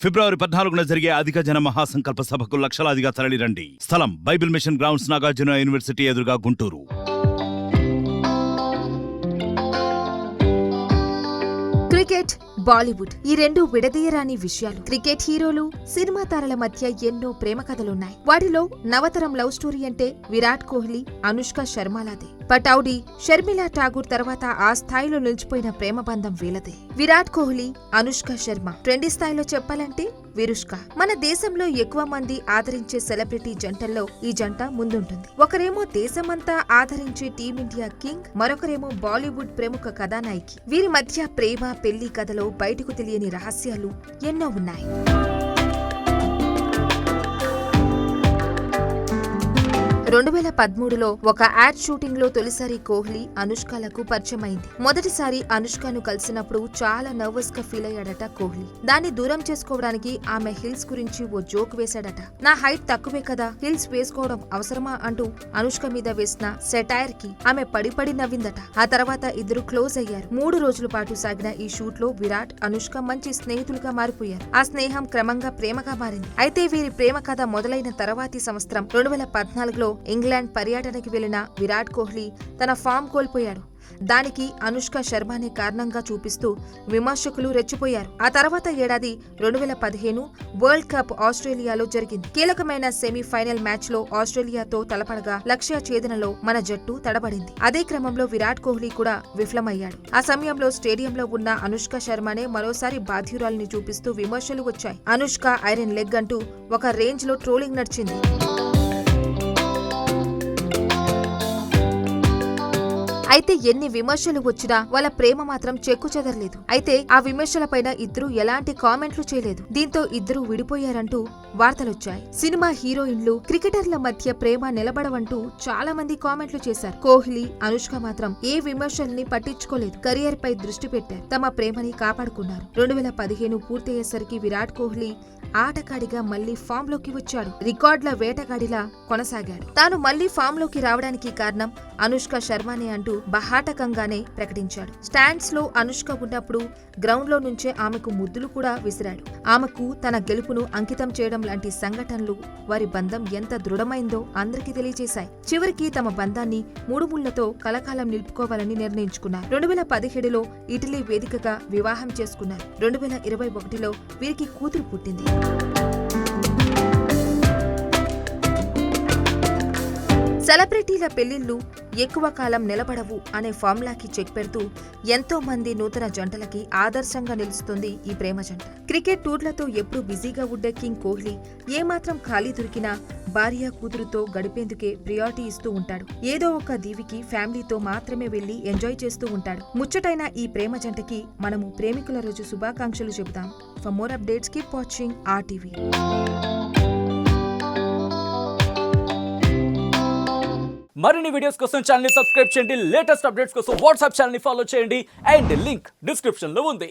ఫిబ్రవరి 14న జరిగే అధిక జన మహాసంకల్ప సభకు లక్షలాదిగా తరలిరండి. స్థలం Bible mission grounds, Nagarjuna university ఎదురుగా, గుంటూరు. క్రికెట్, బాలీవుడ్ ఈ రెండు విడదీయరాని విషయాలు. క్రికెట్ హీరోలు, సినిమా తారల మధ్య ఎన్నో ప్రేమ కథలున్నాయి. వాటిలో నవతరం లవ్ స్టోరీ అంటే విరాట్ కోహ్లీ, అనుష్క శర్మలదే. పటౌడీ, షర్మిలా ఠాగూర్ తర్వాత ఆ స్థాయిలో నిలిచిపోయిన ప్రేమ బంధం వీలదే. విరాట్ కోహ్లీ, అనుష్క శర్మ ట్రెండీ స్థాయిలో చెప్పాలంటే విరుష్క. మన దేశంలో ఎక్కువ మంది ఆదరించే సెలబ్రిటీ జంటల్లో ఈ జంట ముందుంటుంది. ఒకరేమో దేశమంతా ఆదరించే టీమిండియా కింగ్, మరొకరేమో బాలీవుడ్ ప్రముఖ కథానాయికి. వీరి మధ్య ప్రేమ, పెళ్లి కథలో బయటకు తెలియని రహస్యాలు ఎన్నో ఉన్నాయి. 2013లో ఒక యాడ్ షూటింగ్ లో తొలిసారి కోహ్లీ, అనుష్కలకు పరిచయమైంది. మొదటిసారి అనుష్కను కలిసినప్పుడు చాలా నర్వస్ గా ఫీల్ అయ్యాడట కోహ్లీ. దాన్ని దూరం చేసుకోవడానికి ఆమె హిల్స్ గురించి ఓ జోక్ వేశాడట. నా హైట్ తక్కువే కదా, హిల్స్ వేసుకోవడం అవసరమా అంటూ అనుష్క మీద వేసిన సెటైర్ కి ఆమె పడి నవ్విందట. ఆ తర్వాత ఇద్దరు క్లోజ్ అయ్యారు. 3 రోజుల పాటు సాగిన ఈ షూట్ లో విరాట్, అనుష్క మంచి స్నేహితులుగా మారిపోయారు. ఆ స్నేహం క్రమంగా ప్రేమగా మారింది. అయితే వీరి ప్రేమ కథ మొదలైన తర్వాతి సంవత్సరం 2014లో ఇంగ్లాండ్ పర్యటనకి వెళ్లిన విరాట్ కోహ్లీ తన ఫామ్ కోల్పోయాడు. దానికి అనుష్క శర్మనే కారణంగా చూపిస్తూ విమర్శకులు రెచ్చిపోయారు. ఆ తర్వాత ఏడాది 2015 వరల్డ్ కప్ ఆస్ట్రేలియాలో జరిగింది. కీలకమైన సెమీఫైనల్ మ్యాచ్ లో ఆస్ట్రేలియాతో తలపడగా లక్ష్య ఛేదనలో మన జట్టు తడబడింది. అదే క్రమంలో విరాట్ కోహ్లీ కూడా విఫలమయ్యాడు. ఆ సమయంలో స్టేడియంలో ఉన్న అనుష్క శర్మనే మరోసారి బాధ్యురాలిని చూపిస్తూ విమర్శలు వచ్చాయి. అనుష్క ఐరన్ లెగ్ అంటూ ఒక రేంజ్ లో ట్రోలింగ్ నడిచింది. అయితే ఎన్ని విమర్శలు వచ్చినా వాళ్ళ ప్రేమ మాత్రం చెక్కు చెదరలేదు. అయితే ఆ విమర్శలపైన ఇద్దరు ఎలాంటి కామెంట్లు చేయలేదు. దీంతో ఇద్దరు విడిపోయారంటూ వార్తలొచ్చాయి. సినిమా హీరోయిన్లు, క్రికెటర్ల మధ్య ప్రేమ నిలబడవంటూ చాలా మంది కామెంట్లు చేశారు. కోహ్లీ, అనుష్క మాత్రం ఏ విమర్శల్ని పట్టించుకోలేదు. కెరియర్ పై దృష్టి పెట్టారు. తమ ప్రేమని కాపాడుకున్నారు. 2015 పూర్తయ్యేసరికి విరాట్ కోహ్లీ ఆటగాడిగా మళ్లీ ఫామ్ లోకి వచ్చాడు. రికార్డుల వేటగాడిలా కొనసాగాడు. తాను మళ్లీ ఫామ్ లోకి రావడానికి కారణం అనుష్క శర్మనే అంటూ బహాటకంగానే ప్రకటించాడు. స్టాండ్స్ లో అనుష్క ఉన్నప్పుడు గ్రౌండ్ లో నుంచే ఆమెకు ముద్దులు కూడా విసిరాడు. ఆమెకు తన గెలుపును అంకితం చేయడం లాంటి సంఘటనలు వారి బంధం ఎంత దృఢమైందో అందరికీ తెలియజేశాయి. చివరికి తమ బంధాన్ని 3 ముళ్లతో కలకాలం నిలుపుకోవాలని నిర్ణయించుకున్నారు. 2017లో ఇటలీ వేదికగా వివాహం చేసుకున్నారు. 2021లో వీరికి కూతురు పుట్టింది. సెలబ్రిటీల పెళ్లిళ్లు ఎక్కువ కాలం నిలబడవు అనే ఫార్ములాకి చెక్ పెడుతూ ఎంతో మంది నూతన జంటలకి ఆదర్శంగా నిలుస్తుంది ఈ ప్రేమ జంట. క్రికెట్ టూర్లతో ఎప్పుడూ బిజీగా ఉండే కింగ్ కోహ్లీ ఏమాత్రం ఖాళీ దొరికినా భార్య, కూతురుతో గడిపేందుకే ప్రియారిటీ ఇస్తూ ఉంటాడు. ఏదో ఒక దీవికి ఫ్యామిలీతో మాత్రమే వెళ్లి ఎంజాయ్ చేస్తూ ఉంటాడు. ముచ్చటైన ఈ ప్రేమ జంటకి మనము ప్రేమికుల రోజు శుభాకాంక్షలు చెబుతాం. For more updates keep watching RTV. మరిన్ని వీడియోస్ కోసం ఛానల్ ని సబ్స్క్రైబ్ చేయండి. లేటెస్ట్ అప్డేట్స్ కోసం వాట్సాప్ ఛానల్ ని ఫాలో చేయండి. అండ్ లింక్ డిస్క్రిప్షన్ లో ఉంది.